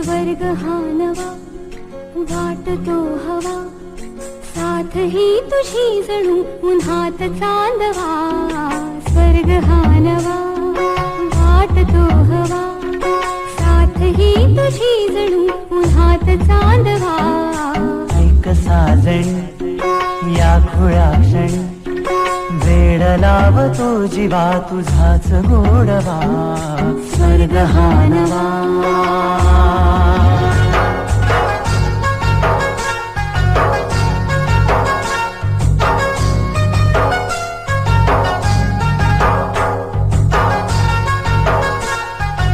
स्वर्ग हा नवा वाटतो हवा, साथ ही तुझी जणू उन्हात चांदवा. स्वर्ग हा नवा वाटतो हवा, साथ ही तुझी जणू उन्हात चांदवा. ऐक साजण या खुळ्या क्षणी, वेड लावतो जीवा तुझाच गोडवा. स्वर्ग हा नवा